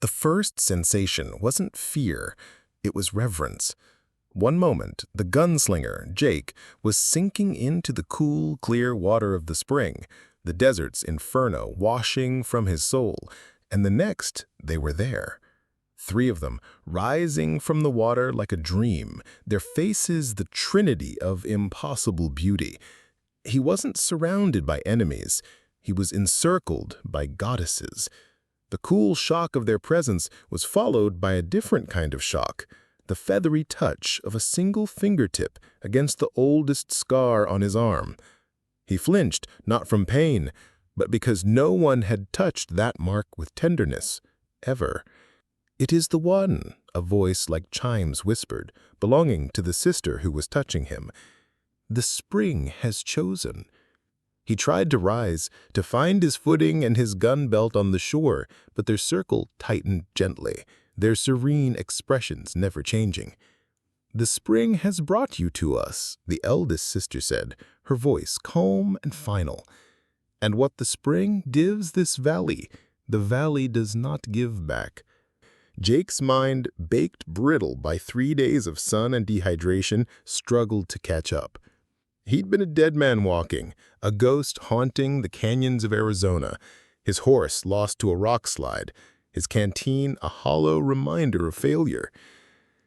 The first sensation wasn't fear, it was reverence. One moment, the gunslinger, Jake, was sinking into the cool, clear water of the spring, the desert's inferno washing from his soul, and the next, they were there. Three of them, rising from the water like a dream, their faces the trinity of impossible beauty. He wasn't surrounded by enemies, he was encircled by goddesses. The cool shock of their presence was followed by a different kind of shock, the feathery touch of a single fingertip against the oldest scar on his arm. He flinched, not from pain, but because no one had touched that mark with tenderness, ever. "It is the one," a voice like chimes whispered, belonging to the sister who was touching him. "The spring has chosen." He tried to rise, to find his footing and his gun belt on the shore, but their circle tightened gently, their serene expressions never changing. "The spring has brought you to us," the eldest sister said, her voice calm and final. "And what the spring gives this valley, the valley does not give back." Jake's mind, baked brittle by 3 days of sun and dehydration, struggled to catch up. He'd been a dead man walking, a ghost haunting the canyons of Arizona, his horse lost to a rock slide, his canteen a hollow reminder of failure.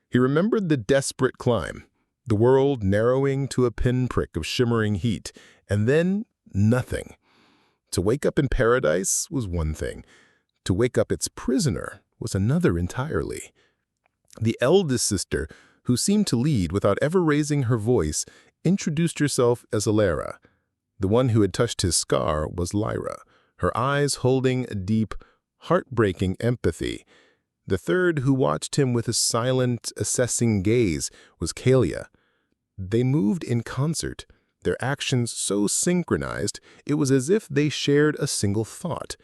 He remembered the desperate climb, the world narrowing to a pinprick of shimmering heat, and then nothing. To wake up in paradise was one thing. To wake up its prisoner was another entirely. The eldest sister, who seemed to lead without ever raising her voice, introduced herself as Alara. The one who had touched his scar was Lyra, her eyes holding a deep, heartbreaking empathy. The third, who watched him with a silent, assessing gaze, was Kalia. They moved in concert, their actions so synchronized it was as if they shared a single thought.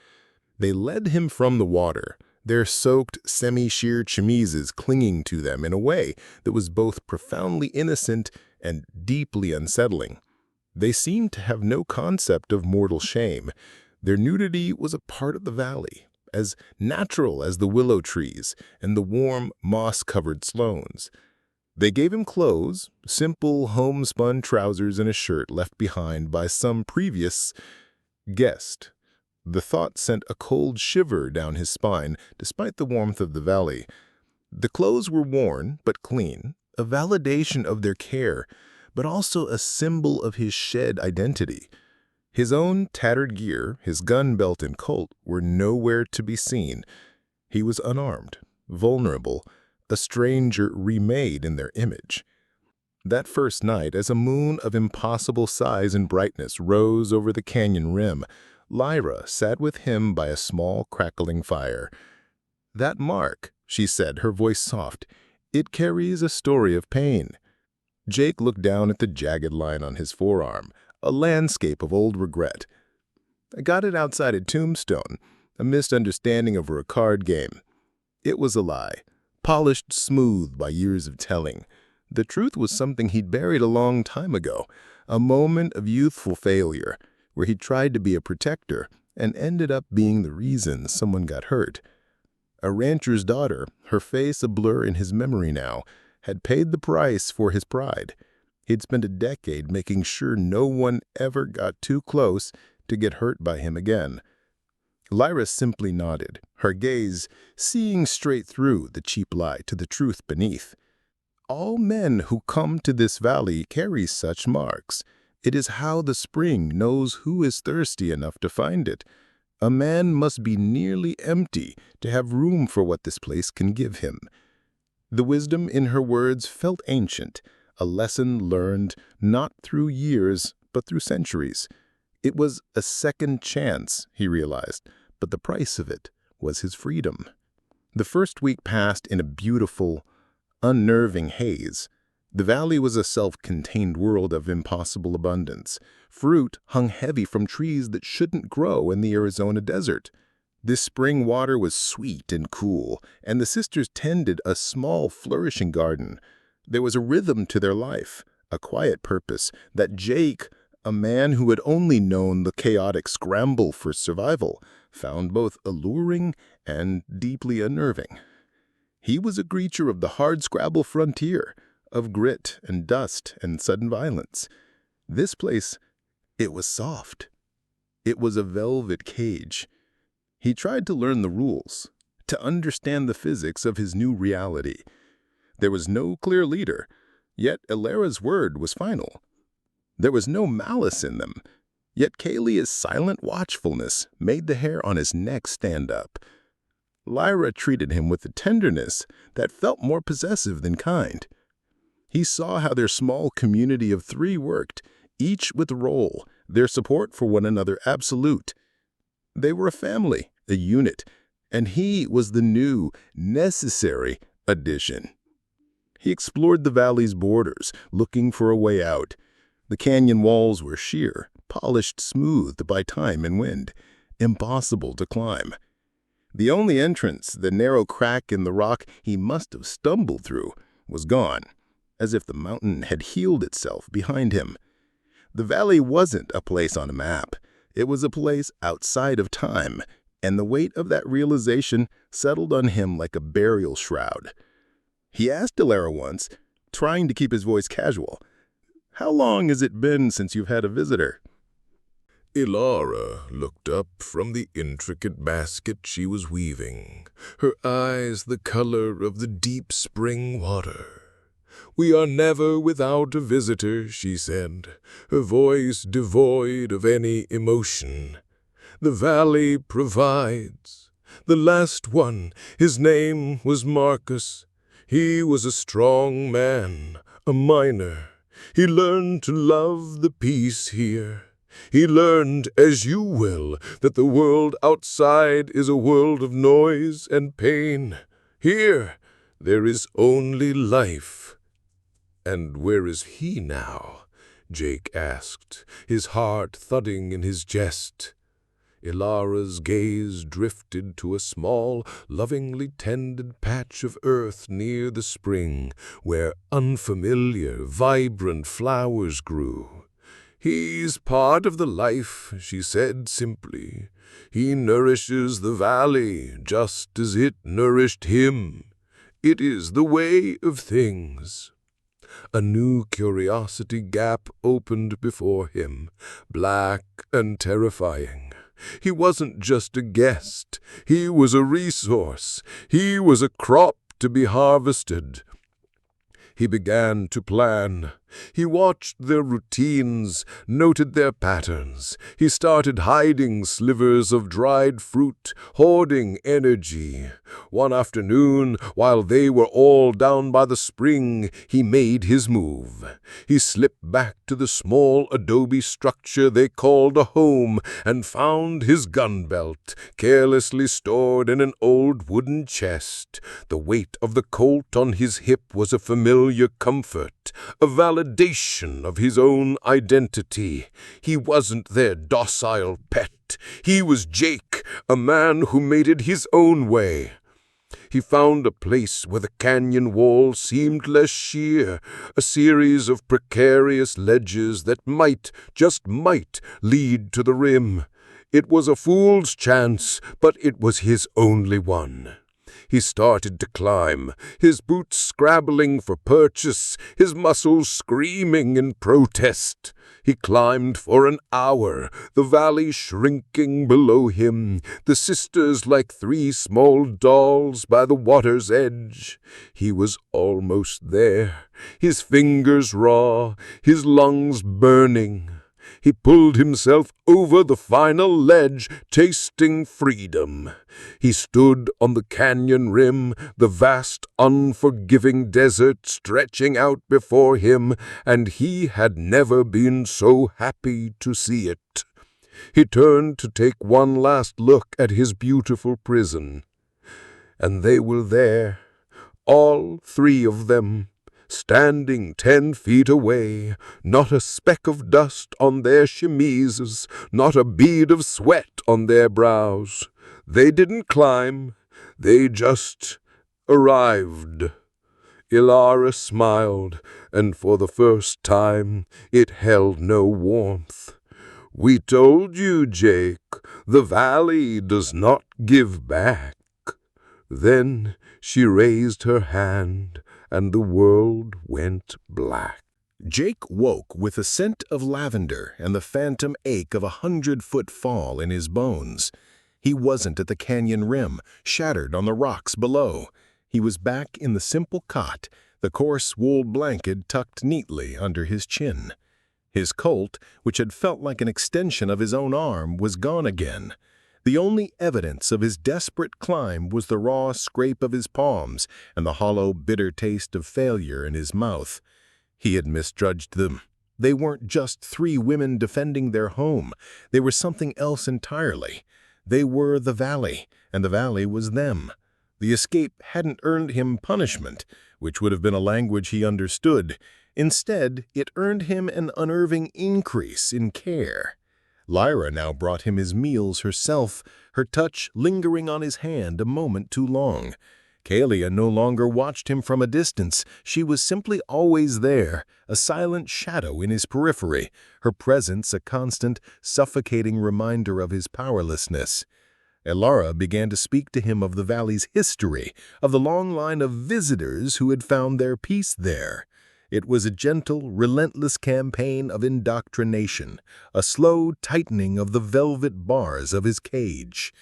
They led him from the water, their soaked, semi-sheer chemises clinging to them in a way that was both profoundly innocent and deeply unsettling. They seemed to have no concept of mortal shame. Their nudity was a part of the valley, as natural as the willow trees and the warm, moss-covered slones. They gave him clothes, simple homespun trousers and a shirt left behind by some previous guest. The thought sent a cold shiver down his spine, despite the warmth of the valley. The clothes were worn, but clean, a validation of their care, but also a symbol of his shed identity. His own tattered gear, his gun belt and Colt, were nowhere to be seen. He was unarmed, vulnerable, a stranger remade in their image. That first night, as a moon of impossible size and brightness rose over the canyon rim, Lyra sat with him by a small, crackling fire. "That mark," she said, her voice soft, "it carries a story of pain." Jake looked down at the jagged line on his forearm, a landscape of old regret. "I got it outside a tombstone, a misunderstanding over a card game." It was a lie, polished smooth by years of telling. The truth was something he'd buried a long time ago, a moment of youthful failure, where he tried to be a protector and ended up being the reason someone got hurt. A rancher's daughter, her face a blur in his memory now, had paid the price for his pride. He'd spent a decade making sure no one ever got too close to get hurt by him again. Lyra simply nodded, her gaze seeing straight through the cheap lie to the truth beneath. "All men who come to this valley carry such marks. It is how the spring knows who is thirsty enough to find it. A man must be nearly empty to have room for what this place can give him." The wisdom in her words felt ancient, a lesson learned not through years but through centuries. It was a second chance, he realized, but the price of it was his freedom. The first week passed in a beautiful, unnerving haze. The valley was a self-contained world of impossible abundance. Fruit hung heavy from trees that shouldn't grow in the Arizona desert. This spring water was sweet and cool, and the sisters tended a small, flourishing garden. There was a rhythm to their life, a quiet purpose that Jake, a man who had only known the chaotic scramble for survival, found both alluring and deeply unnerving. He was a creature of the hardscrabble frontier, of grit and dust and sudden violence. This place, it was soft. It was a velvet cage. He tried to learn the rules, to understand the physics of his new reality. There was no clear leader, yet Ilara's word was final. There was no malice in them, yet Kalia's silent watchfulness made the hair on his neck stand up. Lyra treated him with a tenderness that felt more possessive than kind. He saw how their small community of 3 worked, each with a role, their support for one another absolute. They were a family, a unit, and he was the new, necessary addition. He explored the valley's borders, looking for a way out. The canyon walls were sheer, polished smooth by time and wind, impossible to climb. The only entrance, the narrow crack in the rock he must have stumbled through, was gone, as if the mountain had healed itself behind him. The valley wasn't a place on a map. It was a place outside of time, and the weight of that realization settled on him like a burial shroud. He asked Ilara once, trying to keep his voice casual, "How long has it been since you've had a visitor?" Ilara looked up from the intricate basket she was weaving, her eyes the color of the deep spring water. "We are never without a visitor," she said, her voice devoid of any emotion. "The valley provides. The last one, his name was Marcus. He was a strong man, a miner. He learned to love the peace here. He learned, as you will, that the world outside is a world of noise and pain. Here, there is only life." "And where is he now?" Jake asked, his heart thudding in his chest. Ilara's gaze drifted to a small, lovingly tended patch of earth near the spring, where unfamiliar, vibrant flowers grew. "He's part of the life," she said simply. "He nourishes the valley just as it nourished him. It is the way of things." A new curiosity gap opened before him, black and terrifying. He wasn't just a guest. He was a resource. He was a crop to be harvested. He began to plan. He watched their routines, noted their patterns. He started hiding slivers of dried fruit, hoarding energy. One afternoon, while they were all down by the spring, he made his move. He slipped back to the small adobe structure they called a home and found his gun belt, carelessly stored in an old wooden chest. The weight of the Colt on his hip was a familiar comfort, a validation of his own identity. He wasn't their docile pet. He was Jake, a man who made it his own way. He found a place where the canyon wall seemed less sheer, a series of precarious ledges that might, just might, lead to the rim. It was a fool's chance, but it was his only one. He started to climb, his boots scrabbling for purchase, his muscles screaming in protest. He climbed for an hour, the valley shrinking below him, the sisters like 3 small dolls by the water's edge. He was almost there, his fingers raw, his lungs burning. He pulled himself over the final ledge, tasting freedom. He stood on the canyon rim, the vast, unforgiving desert stretching out before him, and he had never been so happy to see it. He turned to take one last look at his beautiful prison. And they were there, all 3 of them, standing 10 feet away, not a speck of dust on their chemises, not a bead of sweat on their brows. They didn't climb, they just arrived. Ilara smiled, and for the first time it held no warmth. "We told you, Jake, the valley does not give back." Then she raised her hand, and the world went black. Jake woke with a scent of lavender and the phantom ache of 100-foot fall in his bones. He wasn't at the canyon rim, shattered on the rocks below. He was back in the simple cot, the coarse wool blanket tucked neatly under his chin. His Colt, which had felt like an extension of his own arm, was gone again. The only evidence of his desperate climb was the raw scrape of his palms and the hollow, bitter taste of failure in his mouth. He had misjudged them. They weren't just 3 women defending their home. They were something else entirely. They were the valley, and the valley was them. The escape hadn't earned him punishment, which would have been a language he understood. Instead, it earned him an unnerving increase in care. Lyra now brought him his meals herself, her touch lingering on his hand a moment too long. Kalia no longer watched him from a distance. She was simply always there, a silent shadow in his periphery, her presence a constant, suffocating reminder of his powerlessness. Elara began to speak to him of the valley's history, of the long line of visitors who had found their peace there. It was a gentle, relentless campaign of indoctrination, a slow tightening of the velvet bars of his cage.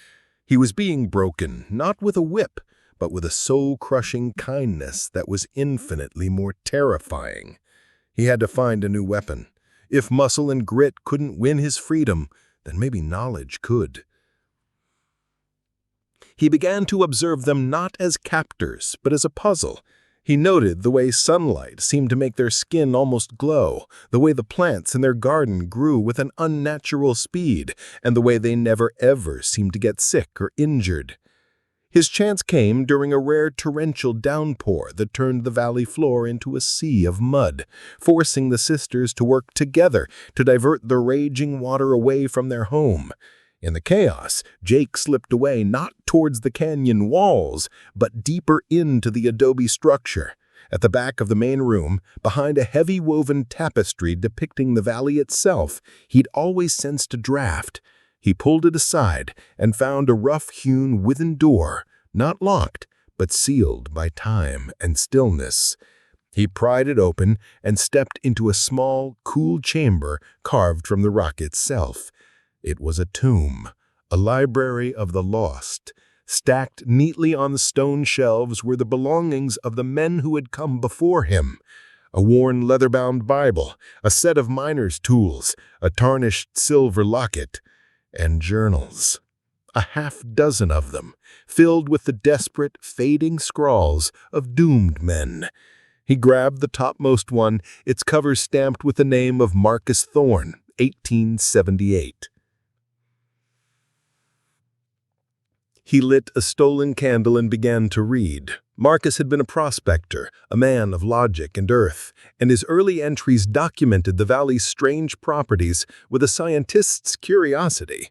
He was being broken, not with a whip, but with a soul-crushing kindness that was infinitely more terrifying. He had to find a new weapon. If muscle and grit couldn't win his freedom, then maybe knowledge could. He began to observe them not as captors, but as a puzzle. He noted the way sunlight seemed to make their skin almost glow, the way the plants in their garden grew with an unnatural speed, and the way they never ever seemed to get sick or injured. His chance came during a rare torrential downpour that turned the valley floor into a sea of mud, forcing the sisters to work together to divert the raging water away from their home. In the chaos, Jake slipped away not towards the canyon walls, but deeper into the adobe structure. At the back of the main room, behind a heavy woven tapestry depicting the valley itself, he'd always sensed a draft. He pulled it aside and found a rough-hewn wooden door, not locked, but sealed by time and stillness. He pried it open and stepped into a small, cool chamber carved from the rock itself. It was a tomb, a library of the lost. Stacked neatly on the stone shelves were the belongings of the men who had come before him. A worn leather-bound Bible, a set of miner's tools, a tarnished silver locket, and journals. A half-dozen of them, filled with the desperate, fading scrawls of doomed men. He grabbed the topmost one, its cover stamped with the name of Marcus Thorne, 1878. He lit a stolen candle and began to read. Marcus had been a prospector, a man of logic and earth, and his early entries documented the valley's strange properties with a scientist's curiosity.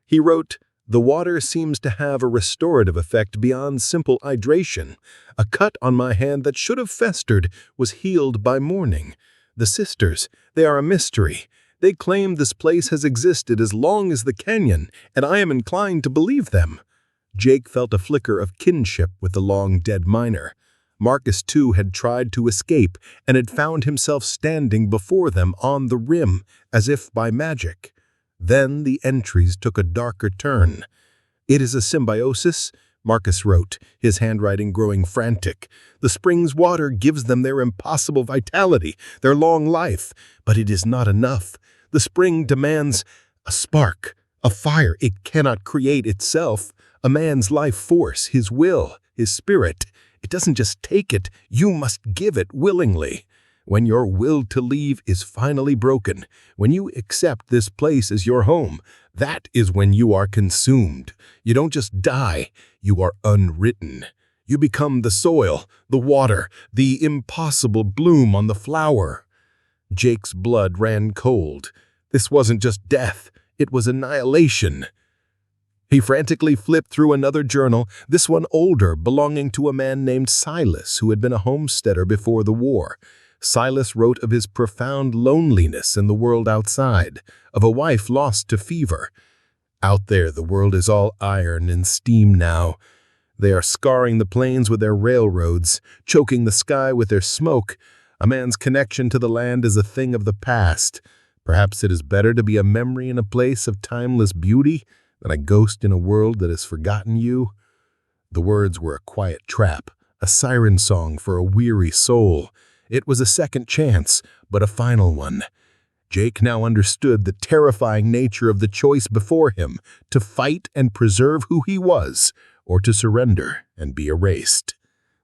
He wrote, "The water seems to have a restorative effect beyond simple hydration. A cut on my hand that should have festered was healed by morning. The sisters, they are a mystery. They claim this place has existed as long as the canyon, and I am inclined to believe them." Jake felt a flicker of kinship with the long-dead miner. Marcus, too, had tried to escape and had found himself standing before them on the rim, as if by magic. Then the entries took a darker turn. "It is a symbiosis," Marcus wrote, his handwriting growing frantic. "The spring's water gives them their impossible vitality, their long life, but it is not enough. The spring demands a spark, a fire it cannot create itself. A man's life force, his will, his spirit. It doesn't just take it, you must give it willingly. When your will to leave is finally broken, when you accept this place as your home, that is when you are consumed. You don't just die, you are unwritten. You become the soil, the water, the impossible bloom on the flower." Jake's blood ran cold. This wasn't just death, it was annihilation. He frantically flipped through another journal, this one older, belonging to a man named Silas, who had been a homesteader before the war. Silas wrote of his profound loneliness in the world outside, of a wife lost to fever. "Out there, the world is all iron and steam now. They are scarring the plains with their railroads, choking the sky with their smoke. A man's connection to the land is a thing of the past. Perhaps it is better to be a memory in a place of timeless beauty than a ghost in a world that has forgotten you. The words were a quiet trap, a siren song for a weary soul. It was a second chance, but a final one. Jake now understood the terrifying nature of the choice before him, to fight and preserve who he was, or to surrender and be erased.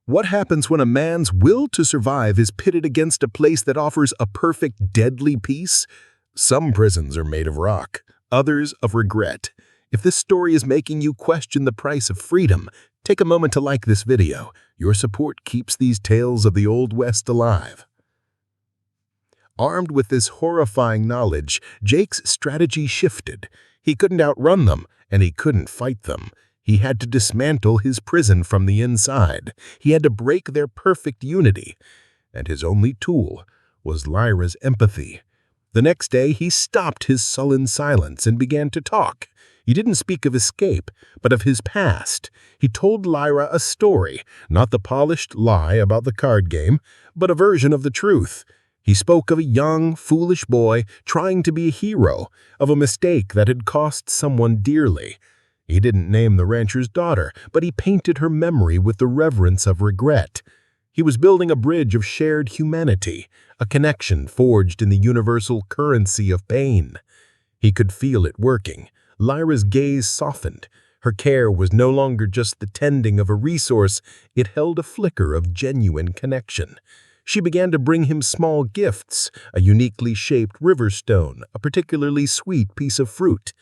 What happens when a man's will to survive is pitted against a place that offers a perfect, deadly peace? Some prisons are made of rock, others of regret. If this story is making you question the price of freedom, take a moment to like this video. Your support keeps these tales of the Old West alive. Armed with this horrifying knowledge, Jake's strategy shifted. He couldn't outrun them, and he couldn't fight them. He had to dismantle his prison from the inside. He had to break their perfect unity. And his only tool was Lyra's empathy. The next day, he stopped his sullen silence and began to talk. He didn't speak of escape, but of his past. He told Lyra a story, not the polished lie about the card game, but a version of the truth. He spoke of a young, foolish boy trying to be a hero, of a mistake that had cost someone dearly. He didn't name the rancher's daughter, but he painted her memory with the reverence of regret. He was building a bridge of shared humanity, a connection forged in the universal currency of pain. He could feel it working. Lyra's gaze softened. Her care was no longer just the tending of a resource, it held a flicker of genuine connection. She began to bring him small gifts, a uniquely shaped river stone, a particularly sweet piece of fruit.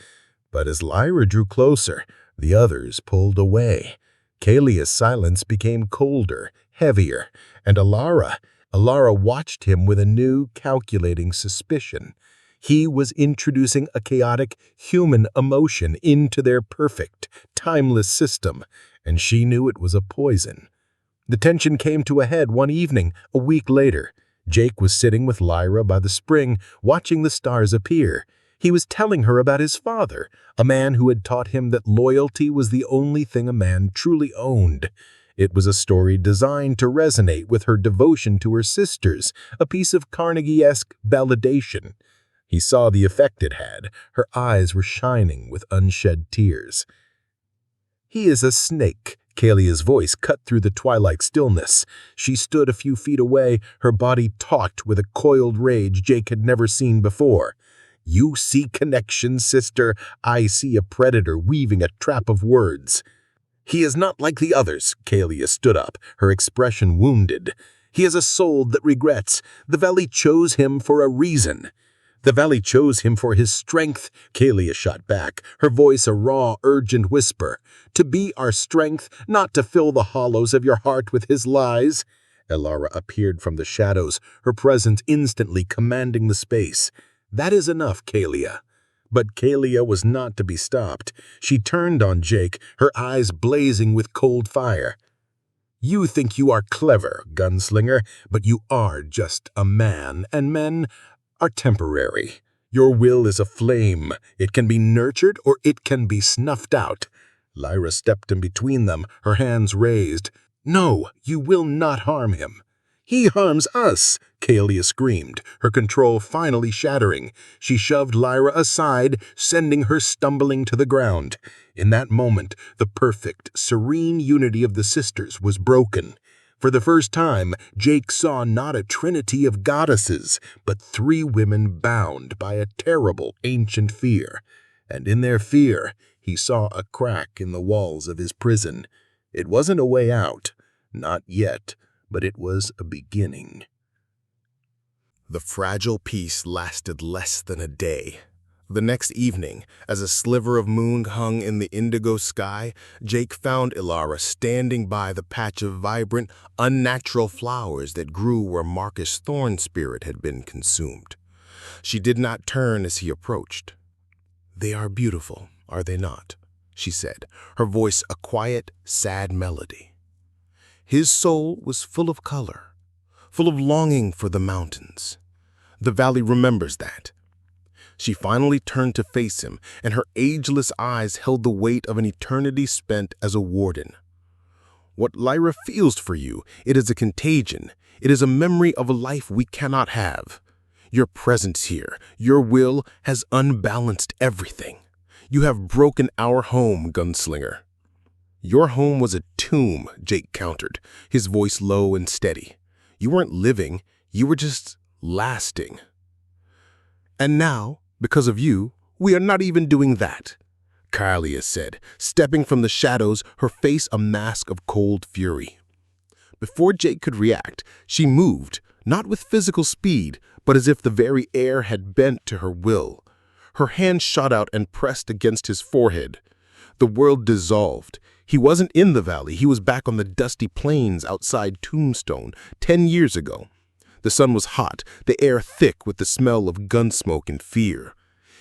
But as Lyra drew closer, the others pulled away. Kalia's silence became colder, heavier, and Alara watched him with a new, calculating suspicion. He was introducing a chaotic human emotion into their perfect, timeless system, and she knew it was a poison. The tension came to a head one evening, a week later. Jake was sitting with Lyra by the spring, watching the stars appear. He was telling her about his father, a man who had taught him that loyalty was the only thing a man truly owned. It was a story designed to resonate with her devotion to her sisters, a piece of Carnegie-esque validation. He saw the effect it had. Her eyes were shining with unshed tears. "He is a snake." Kalia's voice cut through the twilight stillness. She stood a few feet away, her body taut with a coiled rage Jake had never seen before. "You see connection, sister. I see a predator weaving a trap of words." "He is not like the others." Kalia stood up, her expression wounded. "He has a soul that regrets. The valley chose him for a reason." "The valley chose him for his strength," Kalia shot back, her voice a raw, urgent whisper. "To be our strength, not to fill the hollows of your heart with his lies." Alara appeared from the shadows, her presence instantly commanding the space. "That is enough, Kalia." But Kalia was not to be stopped. She turned on Jake, her eyes blazing with cold fire. "You think you are clever, Gunslinger, but you are just a man, and men are temporary. Your will is a flame. It can be nurtured or it can be snuffed out." Lyra stepped in between them, her hands raised. "No, you will not harm him." "He harms us," Kalia screamed, her control finally shattering. She shoved Lyra aside, sending her stumbling to the ground. In that moment, the perfect, serene unity of the sisters was broken. For the first time, Jake saw not a trinity of goddesses, but three women bound by a terrible ancient fear. And in their fear, he saw a crack in the walls of his prison. It wasn't a way out, not yet, but it was a beginning. The fragile peace lasted less than a day. The next evening, as a sliver of moon hung in the indigo sky, Jake found Alara standing by the patch of vibrant, unnatural flowers that grew where Marcus' thorn spirit had been consumed. She did not turn as he approached. "They are beautiful, are they not?" she said, her voice a quiet, sad melody. His soul was full of color, full of longing for the mountains. The valley remembers that. She finally turned to face him, and her ageless eyes held the weight of an eternity spent as a warden. What Lyra feels for you, it is a contagion. It is a memory of a life we cannot have. Your presence here, your will, has unbalanced everything. You have broken our home, Gunslinger." "Your home was a tomb," Jake countered, his voice low and steady. "You weren't living, you were just lasting. And now, because of you, we are not even doing that," Kaelia said, stepping from the shadows, her face a mask of cold fury. Before Jake could react, she moved, not with physical speed, but as if the very air had bent to her will. Her hand shot out and pressed against his forehead. The world dissolved. He wasn't in the valley. He was back on the dusty plains outside Tombstone 10 years ago. The sun was hot, the air thick with the smell of gun smoke and fear.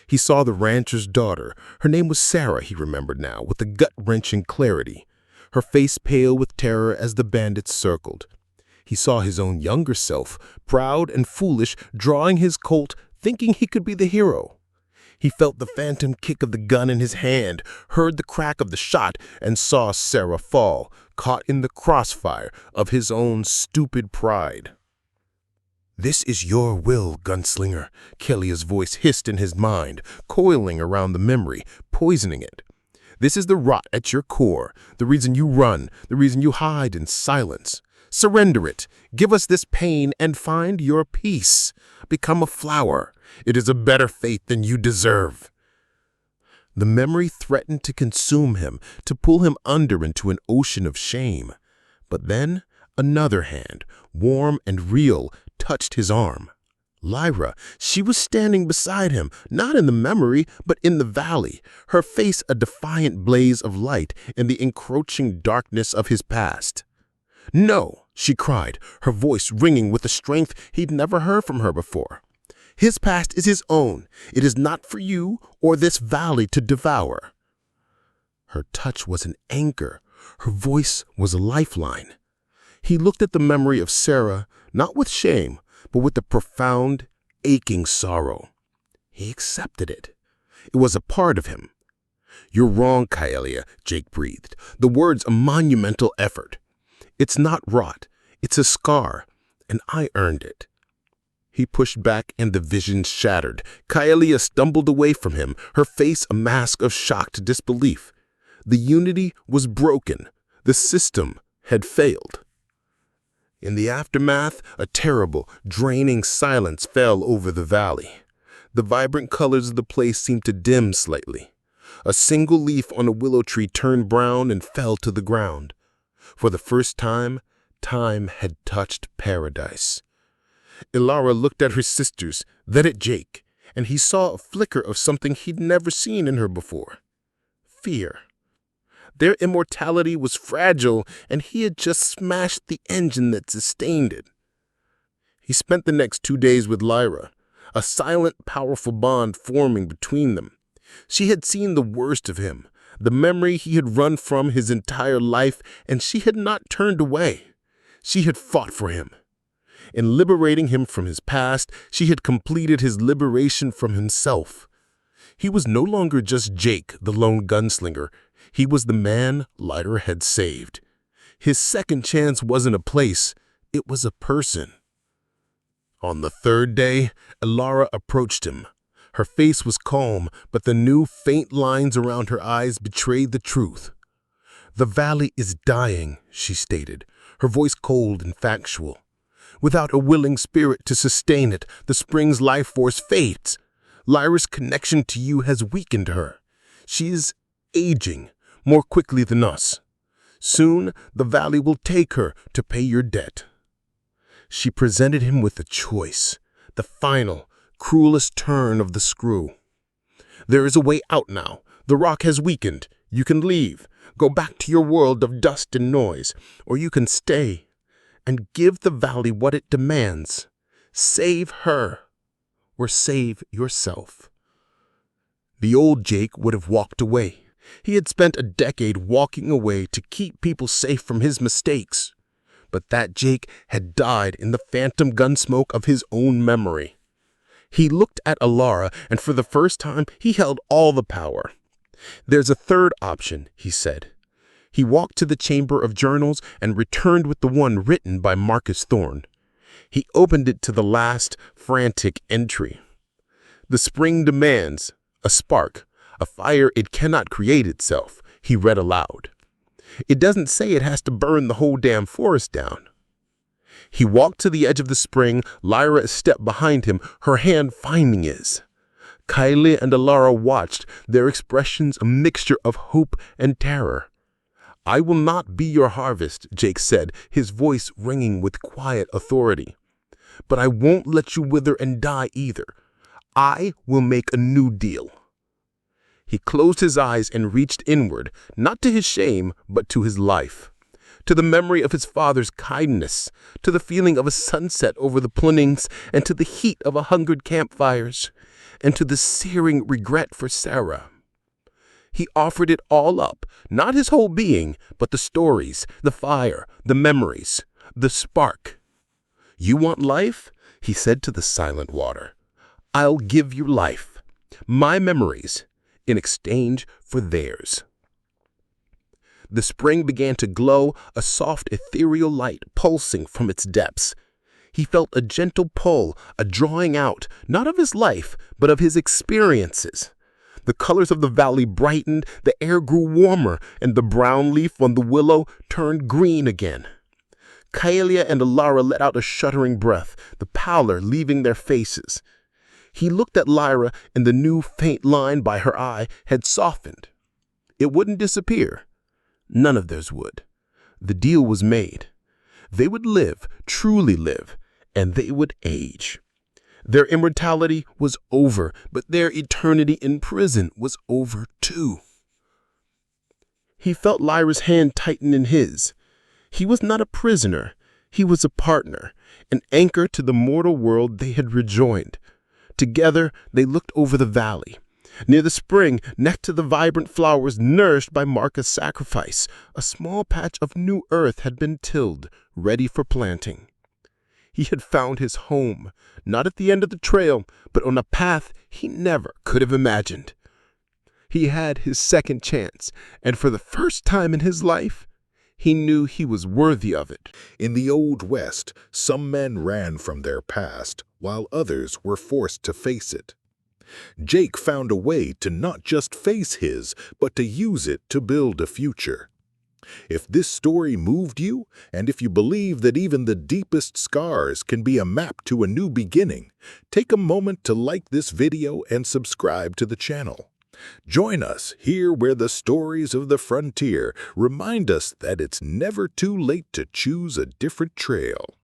He saw the rancher's daughter. Her name was Sarah, he remembered now, with a gut-wrenching clarity. Her face pale with terror as the bandits circled. He saw his own younger self, proud and foolish, drawing his Colt, thinking he could be the hero. He felt the phantom kick of the gun in his hand, heard the crack of the shot, and saw Sarah fall, caught in the crossfire of his own stupid pride. "This is your will, Gunslinger," Kaelia's voice hissed in his mind, coiling around the memory, poisoning it. "This is the rot at your core, the reason you run, the reason you hide in silence. Surrender it. Give us this pain and find your peace. Become a flower. It is a better fate than you deserve." The memory threatened to consume him, to pull him under into an ocean of shame. But then another hand, warm and real, touched his arm. Lyra, she was standing beside him, not in the memory, but in the valley, her face a defiant blaze of light in the encroaching darkness of his past. "No," she cried, her voice ringing with a strength he'd never heard from her before. "His past is his own. It is not for you or this valley to devour." Her touch was an anchor. Her voice was a lifeline. He looked at the memory of Sarah, not with shame, but with a profound, aching sorrow. He accepted it. It was a part of him. "You're wrong, Kaelia," Jake breathed, the words a monumental effort. "It's not rot. It's a scar, and I earned it." He pushed back and the vision shattered. Kaelia stumbled away from him, her face a mask of shocked disbelief. The unity was broken. The system had failed. In the aftermath, a terrible, draining silence fell over the valley. The vibrant colors of the place seemed to dim slightly. A single leaf on a willow tree turned brown and fell to the ground. For the first time, time had touched paradise. Ilara looked at her sisters, then at Jake, and he saw a flicker of something he'd never seen in her before. Fear. Their immortality was fragile, and he had just smashed the engine that sustained it. He spent the next 2 days with Lyra, a silent, powerful bond forming between them. She had seen the worst of him, the memory he had run from his entire life, and she had not turned away. She had fought for him. In liberating him from his past, she had completed his liberation from himself. He was no longer just Jake, the lone gunslinger. He was the man Lyra had saved. His second chance wasn't a place, it was a person. On the third day, Ilara approached him. Her face was calm, but the new faint lines around her eyes betrayed the truth. "The valley is dying," she stated, her voice cold and factual. "Without a willing spirit to sustain it, the spring's life force fades. Lyra's connection to you has weakened her. She is aging more quickly than us. Soon, the valley will take her to pay your debt." She presented him with a choice, the final, cruelest turn of the screw. "There is a way out now. The rock has weakened. You can leave, go back to your world of dust and noise, or you can stay and give the valley what it demands. Save her, or save yourself." The old Jake would have walked away. He had spent a decade walking away to keep people safe from his mistakes. But that Jake had died in the phantom gunsmoke of his own memory. He looked at Ilara, and for the first time, he held all the power. "There's a third option," he said. He walked to the chamber of journals and returned with the one written by Marcus Thorne. He opened it to the last frantic entry. "The spring demands a spark, a fire it cannot create itself," he read aloud. "It doesn't say it has to burn the whole damn forest down." He walked to the edge of the spring, Lyra a step behind him, her hand finding his. Kylie and Alara watched, their expressions a mixture of hope and terror. "I will not be your harvest," Jake said, his voice ringing with quiet authority. "But I won't let you wither and die either. I will make a new deal." He closed his eyes and reached inward, not to his shame, but to his life. To the memory of his father's kindness, to the feeling of a sunset over the Plunings, and to the heat of 100 campfires, and to the searing regret for Sarah. He offered it all up, not his whole being, but the stories, the fire, the memories, the spark. "You want life?" he said to the silent water. "I'll give you life, my memories, in exchange for theirs." The spring began to glow, a soft ethereal light pulsing from its depths. He felt a gentle pull, a drawing out, not of his life, but of his experiences. The colors of the valley brightened, the air grew warmer, and the brown leaf on the willow turned green again. Kaelia and Alara let out a shuddering breath, the pallor leaving their faces. He looked at Lyra, and the new faint line by her eye had softened. It wouldn't disappear. None of theirs would. The deal was made. They would live, truly live, and they would age. Their immortality was over, but their eternity in prison was over too. He felt Lyra's hand tighten in his. He was not a prisoner. He was a partner, an anchor to the mortal world they had rejoined. Together, they looked over the valley. Near the spring, next to the vibrant flowers nourished by Marcus' sacrifice, a small patch of new earth had been tilled, ready for planting. He had found his home, not at the end of the trail, but on a path he never could have imagined. He had his second chance, and for the first time in his life, he knew he was worthy of it. In the Old West, some men ran from their past, while others were forced to face it. Jake found a way to not just face his, but to use it to build a future. If this story moved you, and if you believe that even the deepest scars can be a map to a new beginning, take a moment to like this video and subscribe to the channel. Join us here where the stories of the frontier remind us that it's never too late to choose a different trail.